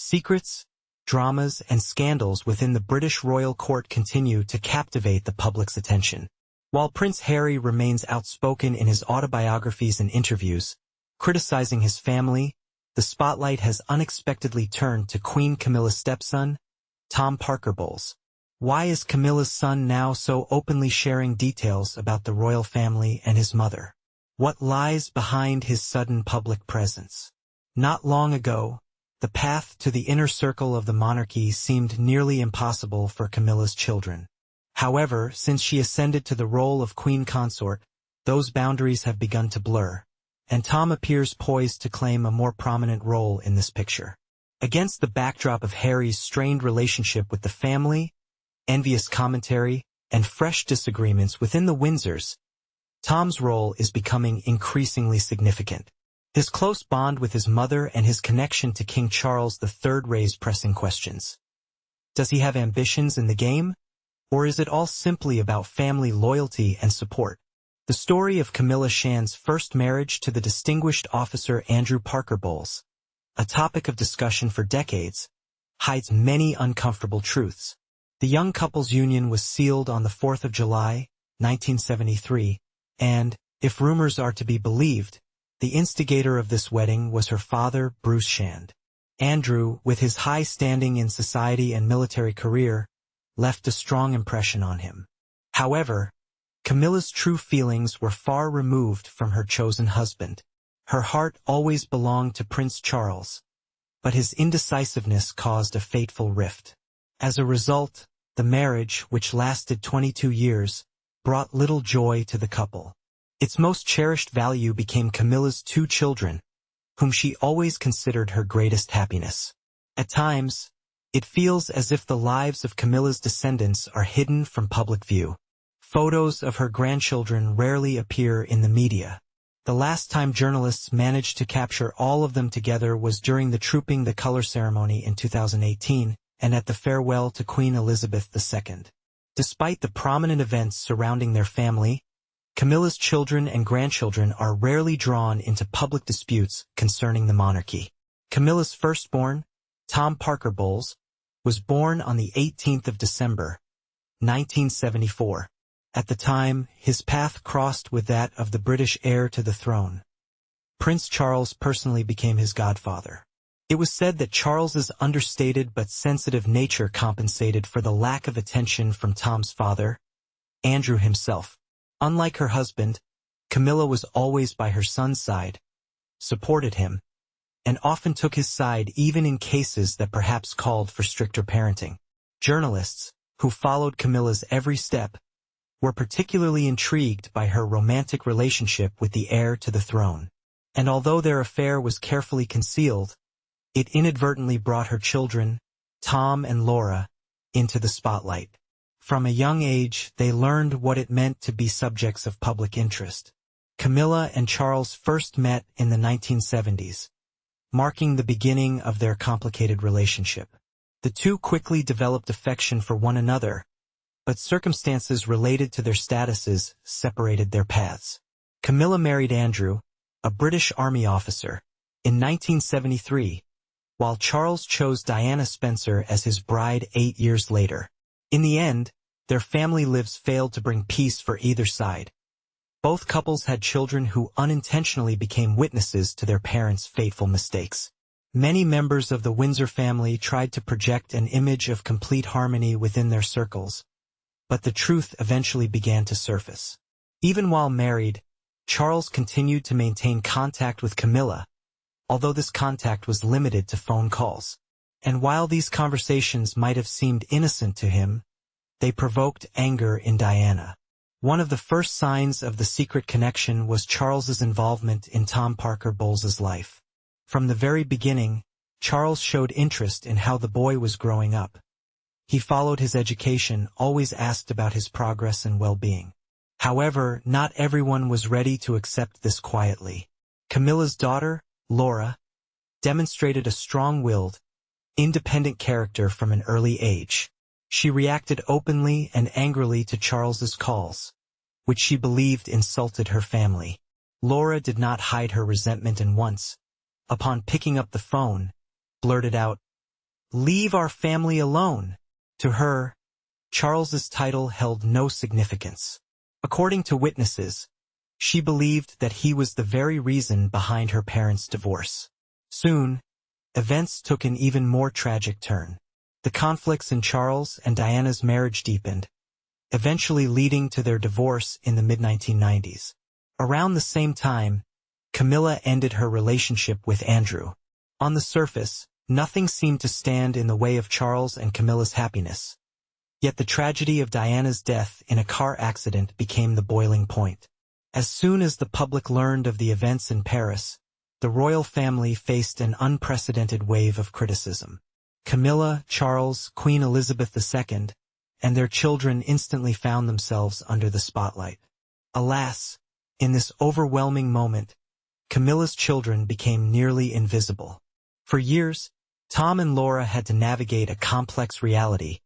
Secrets, dramas, and scandals within the British royal court continue to captivate the public's attention. While Prince Harry remains outspoken in his autobiographies and interviews, criticizing his family, the spotlight has unexpectedly turned to Queen Camilla's stepson, Tom Parker Bowles. Why is Camilla's son now so openly sharing details about the royal family and his mother? What lies behind his sudden public presence? Not long ago, the path to the inner circle of the monarchy seemed nearly impossible for Camilla's children. However, since she ascended to the role of queen consort, those boundaries have begun to blur, and Tom appears poised to claim a more prominent role in this picture. Against the backdrop of Harry's strained relationship with the family, envious commentary, and fresh disagreements within the Windsors, Tom's role is becoming increasingly significant. His close bond with his mother and his connection to King Charles III raise pressing questions. Does he have ambitions in the game? Or is it all simply about family loyalty and support? The story of Camilla Shand's first marriage to the distinguished officer Andrew Parker Bowles, a topic of discussion for decades, hides many uncomfortable truths. The young couple's union was sealed on the 4th of July, 1973, and, if rumors are to be believed, the instigator of this wedding was her father, Bruce Shand. Andrew, with his high standing in society and military career, left a strong impression on him. However, Camilla's true feelings were far removed from her chosen husband. Her heart always belonged to Prince Charles, but his indecisiveness caused a fateful rift. As a result, the marriage, which lasted 22 years, brought little joy to the couple. Its most cherished value became Camilla's 2 children, whom she always considered her greatest happiness. At times, it feels as if the lives of Camilla's descendants are hidden from public view. Photos of her grandchildren rarely appear in the media. The last time journalists managed to capture all of them together was during the Trooping the Color ceremony in 2018 and at the farewell to Queen Elizabeth II. Despite the prominent events surrounding their family, Camilla's children and grandchildren are rarely drawn into public disputes concerning the monarchy. Camilla's firstborn, Tom Parker Bowles, was born on the 18th of December, 1974. At the time, his path crossed with that of the British heir to the throne. Prince Charles personally became his godfather. It was said that Charles's understated but sensitive nature compensated for the lack of attention from Tom's father, Andrew himself. Unlike her husband, Camilla was always by her son's side, supported him, and often took his side even in cases that perhaps called for stricter parenting. Journalists, who followed Camilla's every step, were particularly intrigued by her romantic relationship with the heir to the throne. And although their affair was carefully concealed, it inadvertently brought her children, Tom and Laura, into the spotlight. From a young age, they learned what it meant to be subjects of public interest. Camilla and Charles first met in the 1970s, marking the beginning of their complicated relationship. The two quickly developed affection for one another, but circumstances related to their statuses separated their paths. Camilla married Andrew, a British Army officer, in 1973, while Charles chose Diana Spencer as his bride 8 years later. In the end, their family lives failed to bring peace for either side. Both couples had children who unintentionally became witnesses to their parents' fateful mistakes. Many members of the Windsor family tried to project an image of complete harmony within their circles, but the truth eventually began to surface. Even while married, Charles continued to maintain contact with Camilla, although this contact was limited to phone calls. And while these conversations might have seemed innocent to him, they provoked anger in Diana. One of the first signs of the secret connection was Charles's involvement in Tom Parker Bowles's life. From the very beginning, Charles showed interest in how the boy was growing up. He followed his education, always asked about his progress and well-being. However, not everyone was ready to accept this quietly. Camilla's daughter, Laura, demonstrated a strong-willed, independent character from an early age. She reacted openly and angrily to Charles's calls, which she believed insulted her family. Laura did not hide her resentment and once, upon picking up the phone, blurted out, "Leave our family alone." To her, Charles's title held no significance. According to witnesses, she believed that he was the very reason behind her parents' divorce. Soon, events took an even more tragic turn. The conflicts in Charles and Diana's marriage deepened, eventually leading to their divorce in the mid-1990s. Around the same time, Camilla ended her relationship with Andrew. On the surface, nothing seemed to stand in the way of Charles and Camilla's happiness. Yet the tragedy of Diana's death in a car accident became the boiling point. As soon as the public learned of the events in Paris, the royal family faced an unprecedented wave of criticism. Camilla, Charles, Queen Elizabeth II, and their children instantly found themselves under the spotlight. Alas, in this overwhelming moment, Camilla's children became nearly invisible. For years, Tom and Laura had to navigate a complex reality,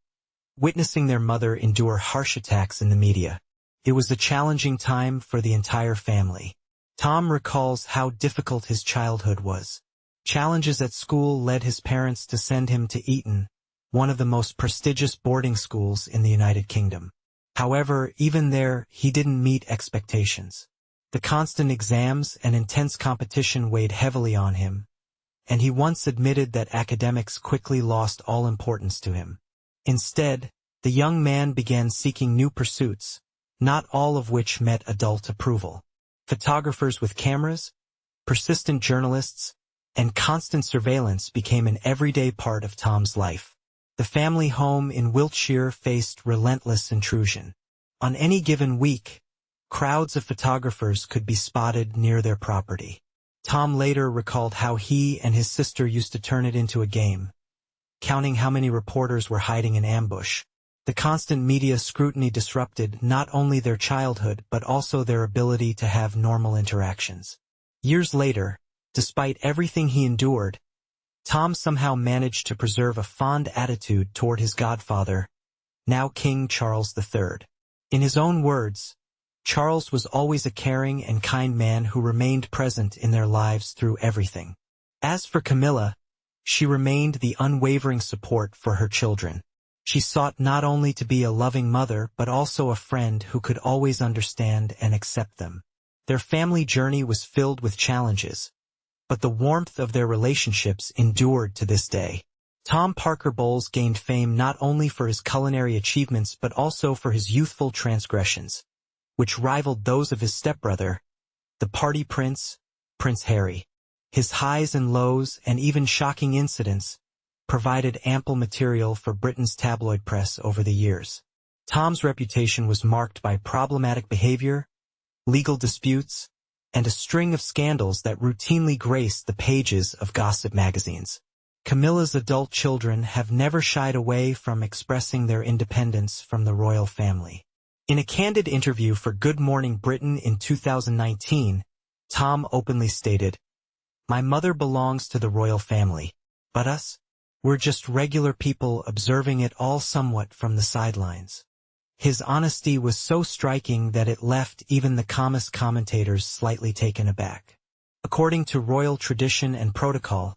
witnessing their mother endure harsh attacks in the media. It was a challenging time for the entire family. Tom recalls how difficult his childhood was. Challenges at school led his parents to send him to Eton, one of the most prestigious boarding schools in the United Kingdom. However, even there, he didn't meet expectations. The constant exams and intense competition weighed heavily on him, and he once admitted that academics quickly lost all importance to him. Instead, the young man began seeking new pursuits, not all of which met adult approval. Photographers with cameras, persistent journalists, and constant surveillance became an everyday part of Tom's life. The family home in Wiltshire faced relentless intrusion. On any given week, crowds of photographers could be spotted near their property. Tom later recalled how he and his sister used to turn it into a game, counting how many reporters were hiding in ambush. The constant media scrutiny disrupted not only their childhood but also their ability to have normal interactions. Years later, despite everything he endured, Tom somehow managed to preserve a fond attitude toward his godfather, now King Charles III. In his own words, Charles was always a caring and kind man who remained present in their lives through everything. As for Camilla, she remained the unwavering support for her children. She sought not only to be a loving mother but also a friend who could always understand and accept them. Their family journey was filled with challenges, but the warmth of their relationships endured to this day. Tom Parker Bowles gained fame not only for his culinary achievements but also for his youthful transgressions, which rivaled those of his stepbrother, the party prince, Prince Harry. His highs and lows and even shocking incidents provided ample material for Britain's tabloid press over the years. Tom's reputation was marked by problematic behavior, legal disputes, and a string of scandals that routinely graced the pages of gossip magazines. Camilla's adult children have never shied away from expressing their independence from the royal family. In a candid interview for Good Morning Britain in 2019, Tom openly stated, "My mother belongs to the royal family, but us? We're just regular people observing it all somewhat from the sidelines." His honesty was so striking that it left even the calmest commentators slightly taken aback. According to royal tradition and protocol,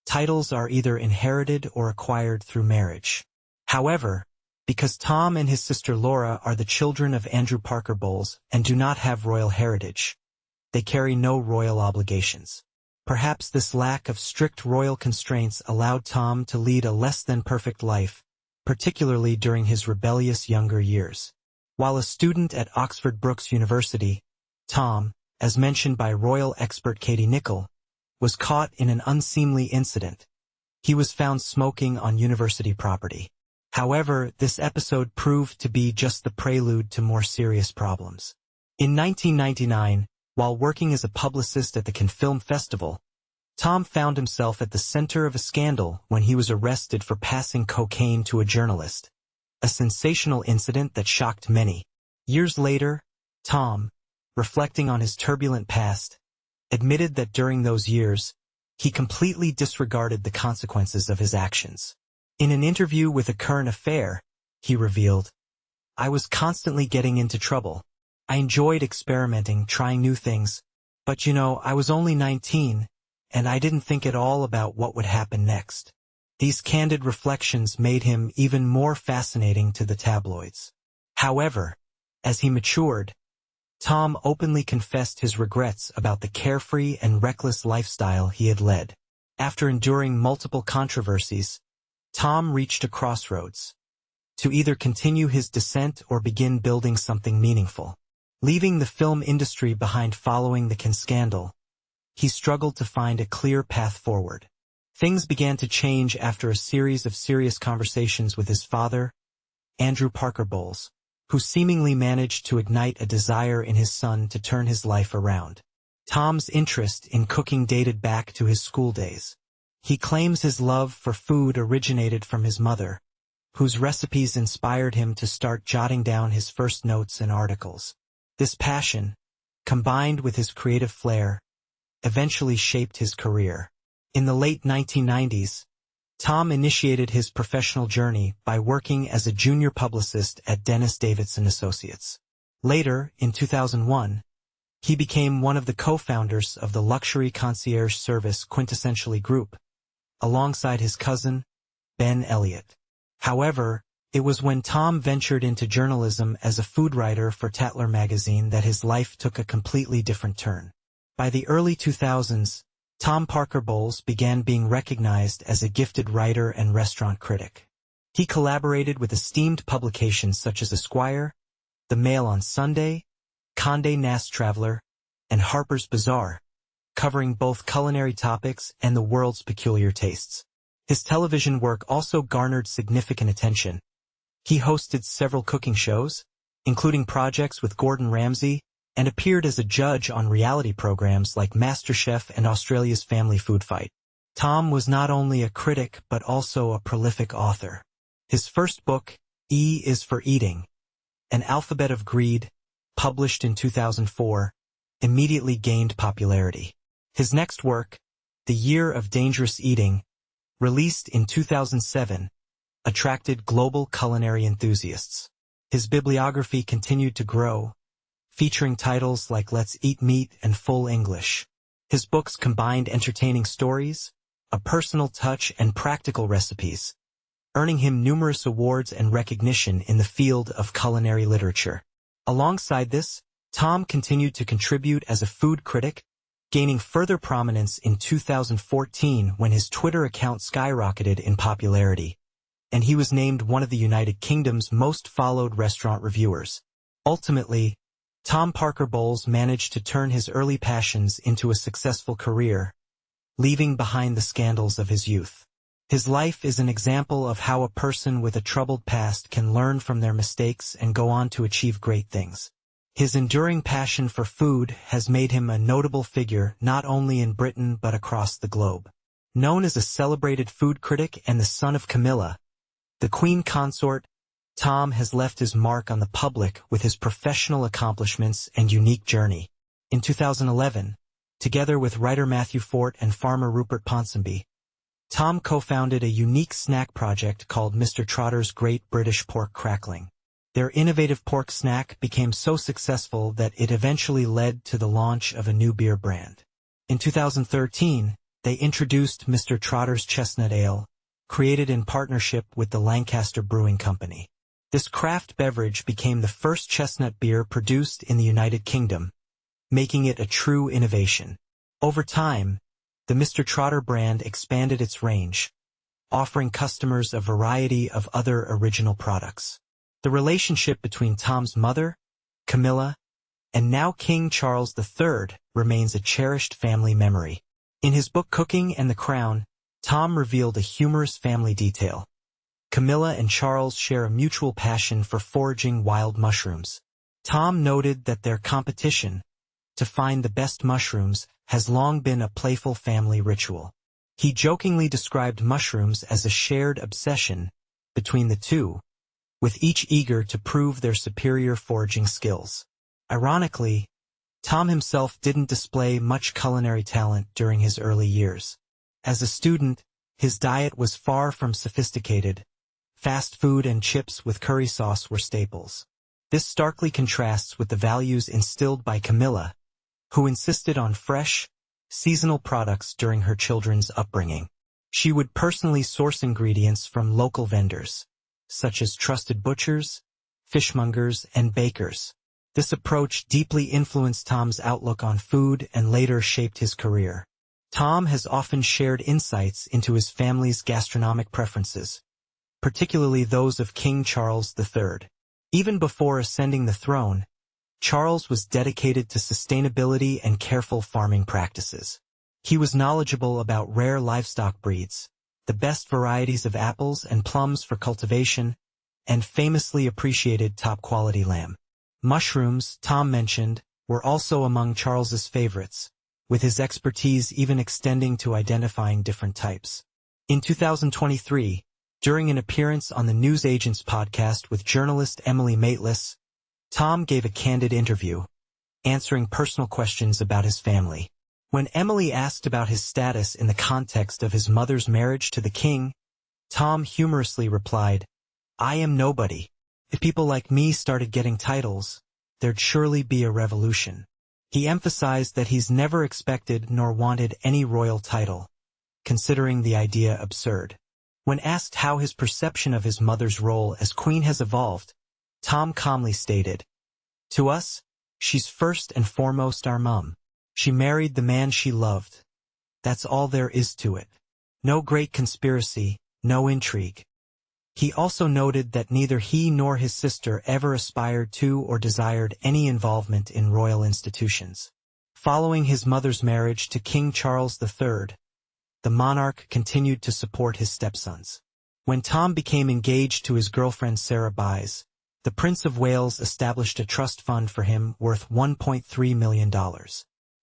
titles are either inherited or acquired through marriage. However, because Tom and his sister Laura are the children of Andrew Parker Bowles and do not have royal heritage, they carry no royal obligations. Perhaps this lack of strict royal constraints allowed Tom to lead a less-than-perfect life, particularly during his rebellious younger years. While a student at Oxford Brookes University, Tom, as mentioned by royal expert Katie Nicholl, was caught in an unseemly incident. He was found smoking on university property. However, this episode proved to be just the prelude to more serious problems. In 1999, while working as a publicist at the Cannes Film Festival, Tom found himself at the center of a scandal when he was arrested for passing cocaine to a journalist, a sensational incident that shocked many. Years later, Tom, reflecting on his turbulent past, admitted that during those years, he completely disregarded the consequences of his actions. In an interview with A Current Affair, he revealed, "I was constantly getting into trouble. I enjoyed experimenting, trying new things, but I was only 19, and I didn't think at all about what would happen next." These candid reflections made him even more fascinating to the tabloids. However, as he matured, Tom openly confessed his regrets about the carefree and reckless lifestyle he had led. After enduring multiple controversies, Tom reached a crossroads: to either continue his descent or begin building something meaningful. Leaving the film industry behind following the scandal, he struggled to find a clear path forward. Things began to change after a series of serious conversations with his father, Andrew Parker Bowles, who seemingly managed to ignite a desire in his son to turn his life around. Tom's interest in cooking dated back to his school days. He claims his love for food originated from his mother, whose recipes inspired him to start jotting down his first notes and articles. This passion, combined with his creative flair, eventually shaped his career. In the late 1990s, Tom initiated his professional journey by working as a junior publicist at Dennis Davidson Associates. Later, in 2001, he became one of the co-founders of the luxury concierge service Quintessentially Group, alongside his cousin, Ben Elliott. However, it was when Tom ventured into journalism as a food writer for Tatler magazine that his life took a completely different turn. By the early 2000s, Tom Parker Bowles began being recognized as a gifted writer and restaurant critic. He collaborated with esteemed publications such as Esquire, The Mail on Sunday, Condé Nast Traveler, and Harper's Bazaar, covering both culinary topics and the world's peculiar tastes. His television work also garnered significant attention. He hosted several cooking shows, including projects with Gordon Ramsay, and appeared as a judge on reality programs like MasterChef and Australia's Family Food Fight. Tom was not only a critic but also a prolific author. His first book, E is for Eating, An Alphabet of Greed, published in 2004, immediately gained popularity. His next work, The Year of Dangerous Eating, released in 2007, attracted global culinary enthusiasts. His bibliography continued to grow, featuring titles like Let's Eat Meat and Full English. His books combined entertaining stories, a personal touch, and practical recipes, earning him numerous awards and recognition in the field of culinary literature. Alongside this, Tom continued to contribute as a food critic, gaining further prominence in 2014 when his Twitter account skyrocketed in popularity, and he was named one of the United Kingdom's most followed restaurant reviewers. Ultimately, Tom Parker Bowles managed to turn his early passions into a successful career, leaving behind the scandals of his youth. His life is an example of how a person with a troubled past can learn from their mistakes and go on to achieve great things. His enduring passion for food has made him a notable figure not only in Britain but across the globe. Known as a celebrated food critic and the son of Camilla, the Queen consort, Tom has left his mark on the public with his professional accomplishments and unique journey. In 2011, together with writer Matthew Fort and farmer Rupert Ponsonby, Tom co-founded a unique snack project called Mr. Trotter's Great British Pork Crackling. Their innovative pork snack became so successful that it eventually led to the launch of a new beer brand. In 2013, they introduced Mr. Trotter's Chestnut Ale, created in partnership with the Lancaster Brewing Company. This craft beverage became the first chestnut beer produced in the United Kingdom, making it a true innovation. Over time, the Mr. Trotter brand expanded its range, offering customers a variety of other original products. The relationship between Tom's mother, Camilla, and now King Charles III remains a cherished family memory. In his book Cooking and the Crown, Tom revealed a humorous family detail. Camilla and Charles share a mutual passion for foraging wild mushrooms. Tom noted that their competition to find the best mushrooms has long been a playful family ritual. He jokingly described mushrooms as a shared obsession between the two, with each eager to prove their superior foraging skills. Ironically, Tom himself didn't display much culinary talent during his early years. As a student, his diet was far from sophisticated. Fast food and chips with curry sauce were staples. This starkly contrasts with the values instilled by Camilla, who insisted on fresh, seasonal products during her children's upbringing. She would personally source ingredients from local vendors, such as trusted butchers, fishmongers, and bakers. This approach deeply influenced Tom's outlook on food and later shaped his career. Tom has often shared insights into his family's gastronomic preferences, particularly those of King Charles III. Even before ascending the throne, Charles was dedicated to sustainability and careful farming practices. He was knowledgeable about rare livestock breeds, the best varieties of apples and plums for cultivation, and famously appreciated top-quality lamb. Mushrooms, Tom mentioned, were also among Charles's favorites, with his expertise even extending to identifying different types. In 2023, during an appearance on the News Agents podcast with journalist Emily Maitlis, Tom gave a candid interview, answering personal questions about his family. When Emily asked about his status in the context of his mother's marriage to the king, Tom humorously replied, "I am nobody. If people like me started getting titles, there'd surely be a revolution." He emphasized that he's never expected nor wanted any royal title, considering the idea absurd. When asked how his perception of his mother's role as queen has evolved, Tom calmly stated, "To us, she's first and foremost our mum. She married the man she loved. That's all there is to it. No great conspiracy, no intrigue." He also noted that neither he nor his sister ever aspired to or desired any involvement in royal institutions. Following his mother's marriage to King Charles III, the monarch continued to support his stepsons. When Tom became engaged to his girlfriend Sarah Byes, the Prince of Wales established a trust fund for him worth $1.3 million.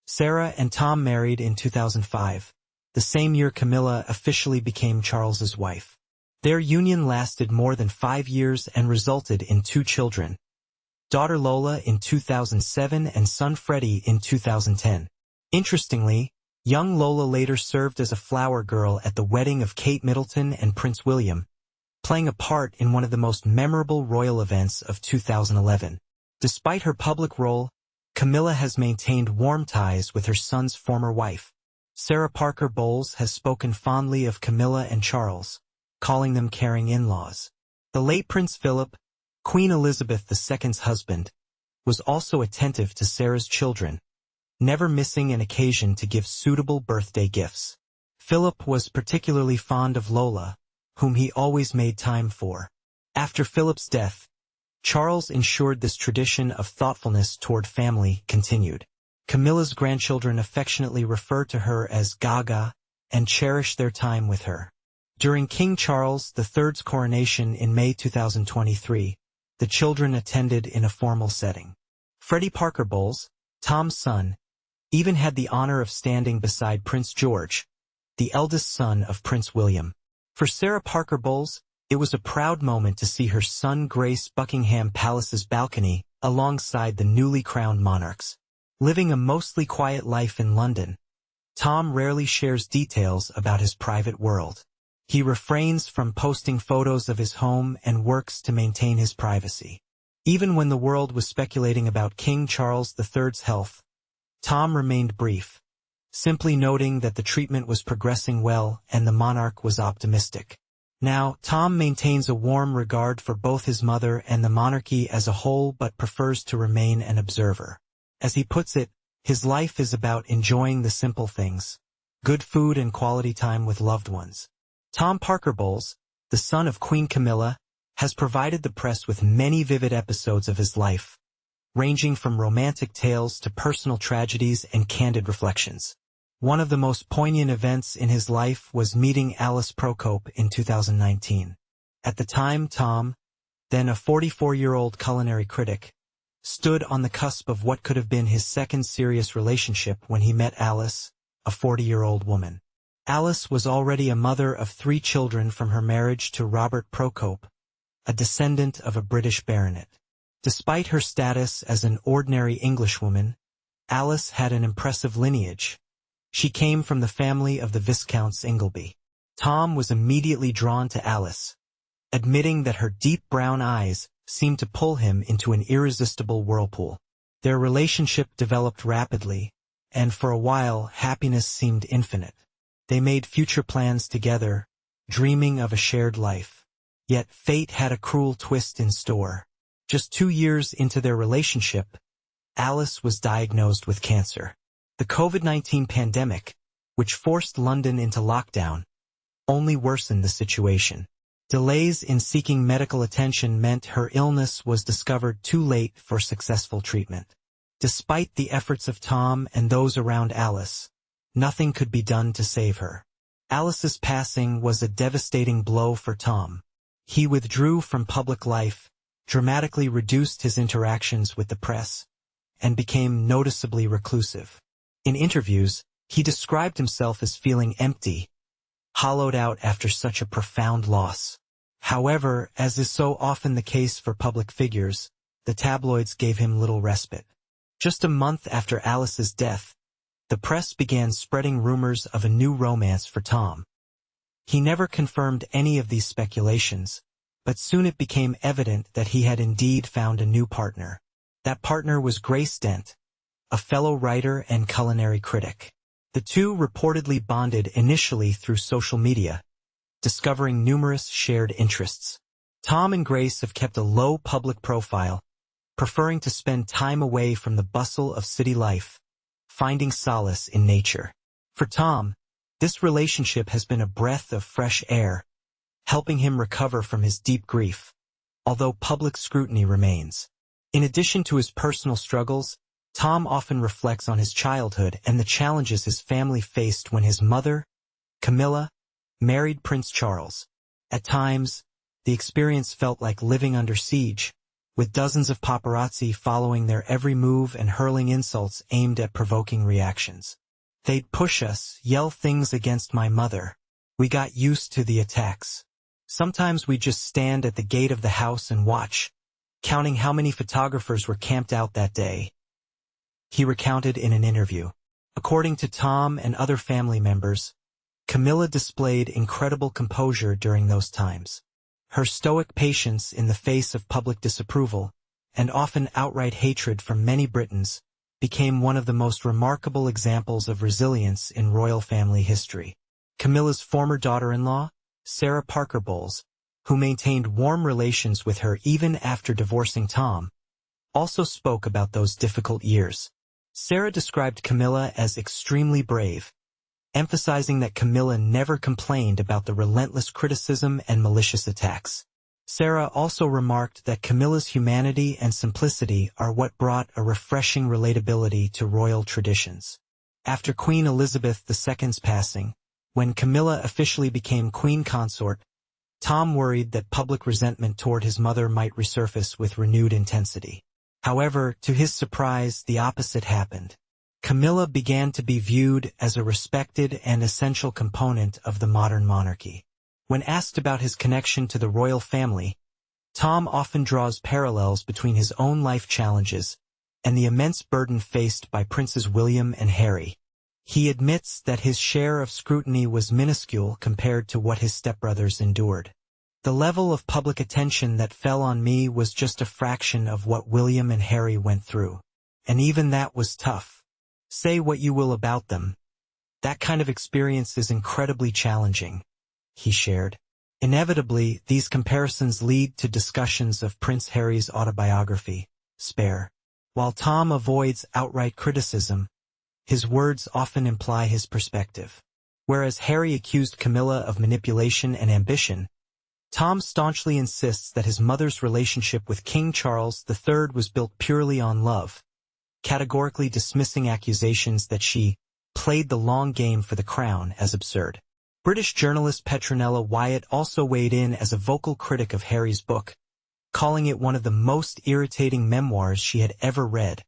Sarah and Tom married in 2005, the same year Camilla officially became Charles's wife. Their union lasted more than 5 years and resulted in 2 children, daughter Lola in 2007 and son Freddie in 2010. Interestingly, young Lola later served as a flower girl at the wedding of Kate Middleton and Prince William, playing a part in one of the most memorable royal events of 2011. Despite her public role, Camilla has maintained warm ties with her son's former wife. Sarah Parker Bowles has spoken fondly of Camilla and Charles, calling them caring in-laws. The late Prince Philip, Queen Elizabeth II's husband, was also attentive to Sarah's children, never missing an occasion to give suitable birthday gifts. Philip was particularly fond of Lola, whom he always made time for. After Philip's death, Charles ensured this tradition of thoughtfulness toward family continued. Camilla's grandchildren affectionately refer to her as Gaga and cherish their time with her. During King Charles III's coronation in May 2023, the children attended in a formal setting. Freddie Parker Bowles, Tom's son, even had the honor of standing beside Prince George, the eldest son of Prince William. For Sarah Parker Bowles, it was a proud moment to see her son grace Buckingham Palace's balcony alongside the newly crowned monarchs. Living a mostly quiet life in London, Tom rarely shares details about his private world. He refrains from posting photos of his home and works to maintain his privacy. Even when the world was speculating about King Charles III's health, Tom remained brief, simply noting that the treatment was progressing well and the monarch was optimistic. Now, Tom maintains a warm regard for both his mother and the monarchy as a whole but prefers to remain an observer. As he puts it, his life is about enjoying the simple things, good food and quality time with loved ones. Tom Parker Bowles, the son of Queen Camilla, has provided the press with many vivid episodes of his life, ranging from romantic tales to personal tragedies and candid reflections. One of the most poignant events in his life was meeting Alice Procope in 2019. At the time, Tom, then a 44-year-old culinary critic, stood on the cusp of what could have been his second serious relationship when he met Alice, a 40-year-old woman. Alice was already a mother of 3 children from her marriage to Robert Procope, a descendant of a British baronet. Despite her status as an ordinary Englishwoman, Alice had an impressive lineage. She came from the family of the Viscounts Ingleby. Tom was immediately drawn to Alice, admitting that her deep brown eyes seemed to pull him into an irresistible whirlpool. Their relationship developed rapidly, and for a while happiness seemed infinite. They made future plans together, dreaming of a shared life. Yet fate had a cruel twist in store. Just 2 years into their relationship, Alice was diagnosed with cancer. The COVID-19 pandemic, which forced London into lockdown, only worsened the situation. Delays in seeking medical attention meant her illness was discovered too late for successful treatment. Despite the efforts of Tom and those around Alice, nothing could be done to save her. Alice's passing was a devastating blow for Tom. He withdrew from public life, dramatically reduced his interactions with the press, and became noticeably reclusive. In interviews, he described himself as feeling empty, hollowed out after such a profound loss. However, as is so often the case for public figures, the tabloids gave him little respite. Just a month after Alice's death, the press began spreading rumors of a new romance for Tom. He never confirmed any of these speculations, but soon it became evident that he had indeed found a new partner. That partner was Grace Dent, a fellow writer and culinary critic. The two reportedly bonded initially through social media, discovering numerous shared interests. Tom and Grace have kept a low public profile, preferring to spend time away from the bustle of city life, finding solace in nature. For Tom, this relationship has been a breath of fresh air, helping him recover from his deep grief, although public scrutiny remains. In addition to his personal struggles, Tom often reflects on his childhood and the challenges his family faced when his mother, Camilla, married Prince Charles. At times, the experience felt like living under siege, with dozens of paparazzi following their every move and hurling insults aimed at provoking reactions. They'd push us, yell things against my mother. We got used to the attacks. Sometimes we'd just stand at the gate of the house and watch, counting how many photographers were camped out that day, he recounted in an interview. According to Tom and other family members, Camilla displayed incredible composure during those times. Her stoic patience in the face of public disapproval, and often outright hatred from many Britons, became one of the most remarkable examples of resilience in royal family history. Camilla's former daughter-in-law, Sarah Parker Bowles, who maintained warm relations with her even after divorcing Tom, also spoke about those difficult years. Sarah described Camilla as extremely brave, emphasizing that Camilla never complained about the relentless criticism and malicious attacks. Sarah also remarked that Camilla's humanity and simplicity are what brought a refreshing relatability to royal traditions. After Queen Elizabeth II's passing, when Camilla officially became queen consort, Tom worried that public resentment toward his mother might resurface with renewed intensity. However, to his surprise, the opposite happened. Camilla began to be viewed as a respected and essential component of the modern monarchy. When asked about his connection to the royal family, Tom often draws parallels between his own life challenges and the immense burden faced by Princes William and Harry. He admits that his share of scrutiny was minuscule compared to what his stepbrothers endured. The level of public attention that fell on me was just a fraction of what William and Harry went through. And even that was tough. Say what you will about them. That kind of experience is incredibly challenging, he shared. Inevitably, these comparisons lead to discussions of Prince Harry's autobiography, Spare. While Tom avoids outright criticism, his words often imply his perspective. Whereas Harry accused Camilla of manipulation and ambition, Tom staunchly insists that his mother's relationship with King Charles III was built purely on love, categorically dismissing accusations that she played the long game for the crown as absurd. British journalist Petronella Wyatt also weighed in as a vocal critic of Harry's book, calling it one of the most irritating memoirs she had ever read,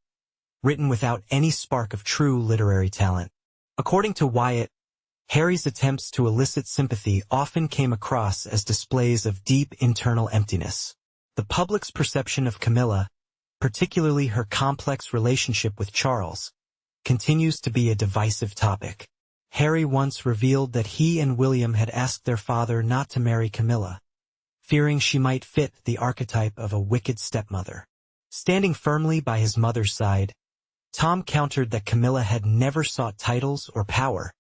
written without any spark of true literary talent. According to Wyatt, Harry's attempts to elicit sympathy often came across as displays of deep internal emptiness. The public's perception of Camilla, particularly her complex relationship with Charles, continues to be a divisive topic. Harry once revealed that he and William had asked their father not to marry Camilla, fearing she might fit the archetype of a wicked stepmother. Standing firmly by his mother's side, Tom countered that Camilla had never sought titles or power.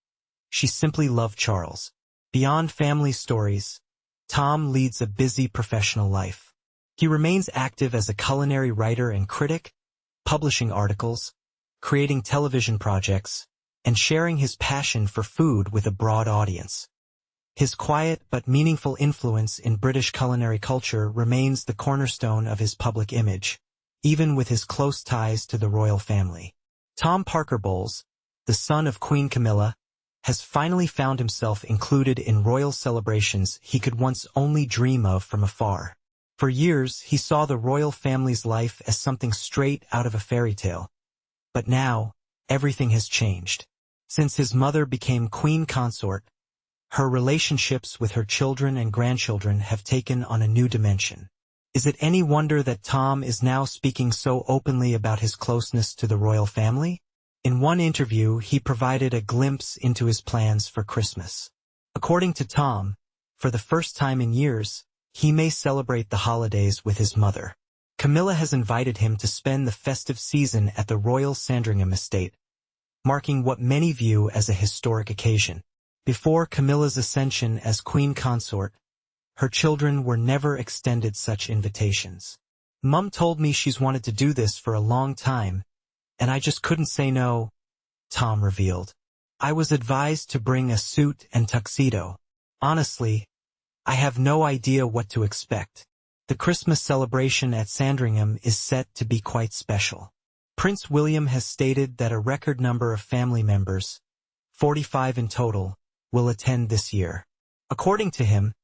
she simply loved Charles. Beyond family stories, Tom leads a busy professional life. He remains active as a culinary writer and critic, publishing articles, creating television projects, and sharing his passion for food with a broad audience. His quiet but meaningful influence in British culinary culture remains the cornerstone of his public image, even with his close ties to the royal family. Tom Parker Bowles, the son of Queen Camilla, has finally found himself included in royal celebrations he could once only dream of from afar. For years, he saw the royal family's life as something straight out of a fairy tale. But now, everything has changed. Since his mother became queen consort, her relationships with her children and grandchildren have taken on a new dimension. Is it any wonder that Tom is now speaking so openly about his closeness to the royal family? In one interview, he provided a glimpse into his plans for Christmas. According to Tom, for the first time in years, he may celebrate the holidays with his mother. Camilla has invited him to spend the festive season at the royal Sandringham estate, marking what many view as a historic occasion. Before Camilla's ascension as queen consort, her children were never extended such invitations. "Mum told me she's wanted to do this for a long time, and I just couldn't say no," Tom revealed. "I was advised to bring a suit and tuxedo. Honestly, I have no idea what to expect." The Christmas celebration at Sandringham is set to be quite special. Prince William has stated that a record number of family members, 45 in total, will attend this year. According to him,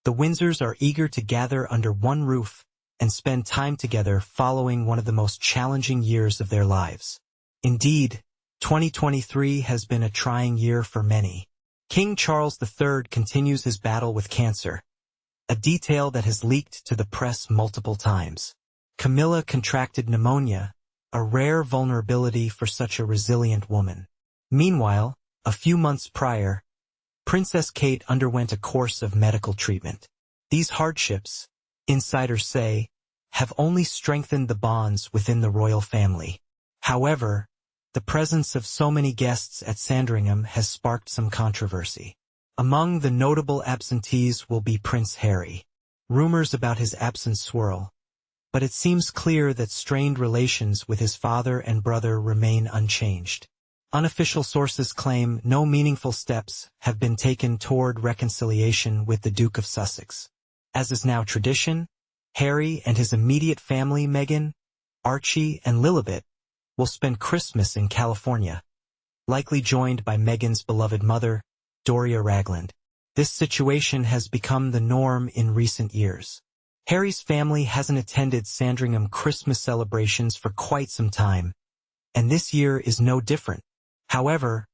the Windsors are eager to gather under one roof and spend time together following one of the most challenging years of their lives. Indeed, 2023 has been a trying year for many. King Charles III continues his battle with cancer, a detail that has leaked to the press multiple times. Camilla contracted pneumonia, a rare vulnerability for such a resilient woman. Meanwhile, a few months prior, Princess Kate underwent a course of medical treatment. These hardships, insiders say, have only strengthened the bonds within the royal family. However, the presence of so many guests at Sandringham has sparked some controversy. Among the notable absentees will be Prince Harry. Rumors about his absence swirl, but it seems clear that strained relations with his father and brother remain unchanged. Unofficial sources claim no meaningful steps have been taken toward reconciliation with the Duke of Sussex. As is now tradition, Harry and his immediate family, Meghan, Archie, and Lilibet, will spend Christmas in California, likely joined by Meghan's beloved mother, Doria Ragland. This situation has become the norm in recent years. Harry's family hasn't attended Sandringham Christmas celebrations for quite some time, and this year is no different. However,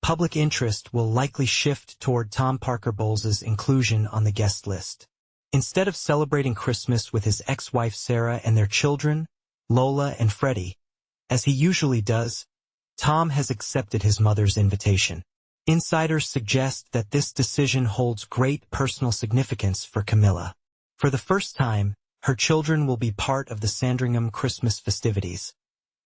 public interest will likely shift toward Tom Parker Bowles' inclusion on the guest list. Instead of celebrating Christmas with his ex-wife Sarah and their children, Lola and Freddie, as he usually does, Tom has accepted his mother's invitation. Insiders suggest that this decision holds great personal significance for Camilla. For the first time, her children will be part of the Sandringham Christmas festivities,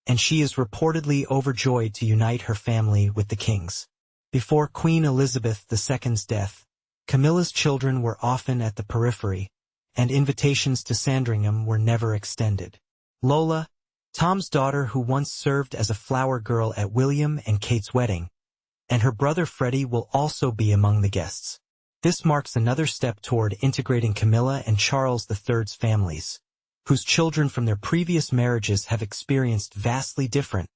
and she is reportedly overjoyed to unite her family with the king's. Before Queen Elizabeth II's death, Camilla's children were often at the periphery, and invitations to Sandringham were never extended. Lola, Tom's daughter who once served as a flower girl at William and Kate's wedding, and her brother Freddie will also be among the guests. This marks another step toward integrating Camilla and Charles III's families, whose children from their previous marriages have experienced vastly different,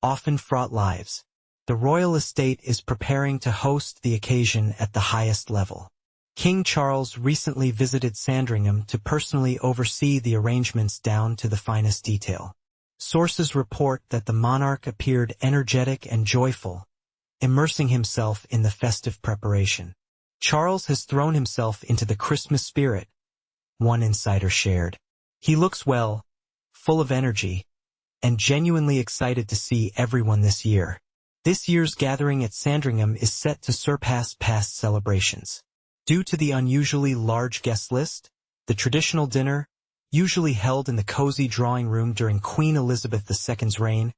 often fraught lives. The royal estate is preparing to host the occasion at the highest level. King Charles recently visited Sandringham to personally oversee the arrangements down to the finest detail. Sources report that the monarch appeared energetic and joyful, immersing himself in the festive preparation. Charles has thrown himself into the Christmas spirit, one insider shared. He looks well, full of energy, and genuinely excited to see everyone this year. This year's gathering at Sandringham is set to surpass past celebrations. Due to the unusually large guest list, the traditional dinner, usually held in the cozy drawing room during Queen Elizabeth II's reign,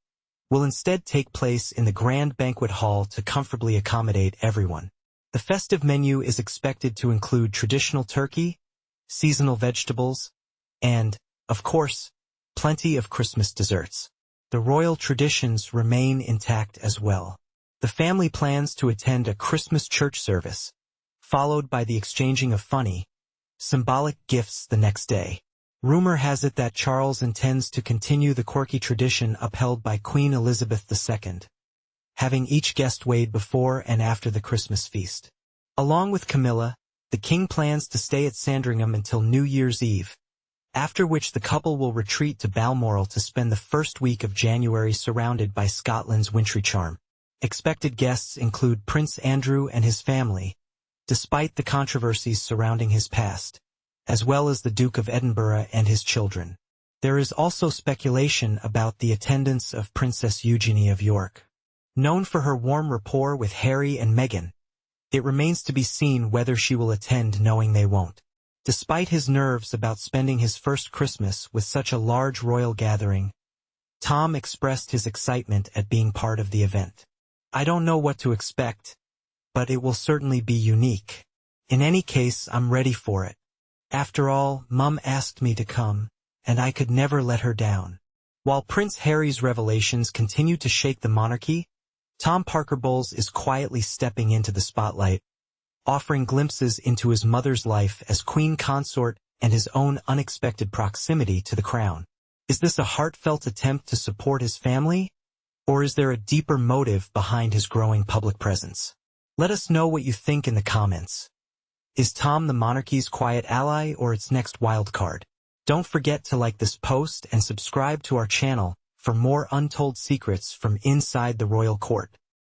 will instead take place in the grand banquet hall to comfortably accommodate everyone. The festive menu is expected to include traditional turkey, seasonal vegetables, and, of course, plenty of Christmas desserts. The royal traditions remain intact as well. The family plans to attend a Christmas church service, followed by the exchanging of funny, symbolic gifts the next day. Rumor has it that Charles intends to continue the quirky tradition upheld by Queen Elizabeth II, having each guest weighed before and after the Christmas feast. Along with Camilla, the king plans to stay at Sandringham until New Year's Eve, after which the couple will retreat to Balmoral to spend the first week of January surrounded by Scotland's wintry charm. Expected guests include Prince Andrew and his family, despite the controversies surrounding his past, as well as the Duke of Edinburgh and his children. There is also speculation about the attendance of Princess Eugenie of York. Known for her warm rapport with Harry and Meghan, it remains to be seen whether she will attend, knowing they won't. Despite his nerves about spending his first Christmas with such a large royal gathering, Tom expressed his excitement at being part of the event. "I don't know what to expect, but it will certainly be unique. In any case, I'm ready for it. After all, Mum asked me to come, and I could never let her down." While Prince Harry's revelations continue to shake the monarchy, Tom Parker Bowles is quietly stepping into the spotlight, offering glimpses into his mother's life as queen consort and his own unexpected proximity to the crown. Is this a heartfelt attempt to support his family, or is there a deeper motive behind his growing public presence? Let us know what you think in the comments. Is Tom the monarchy's quiet ally or its next wild card? Don't forget to like this post and subscribe to our channel for more untold secrets from inside the royal court.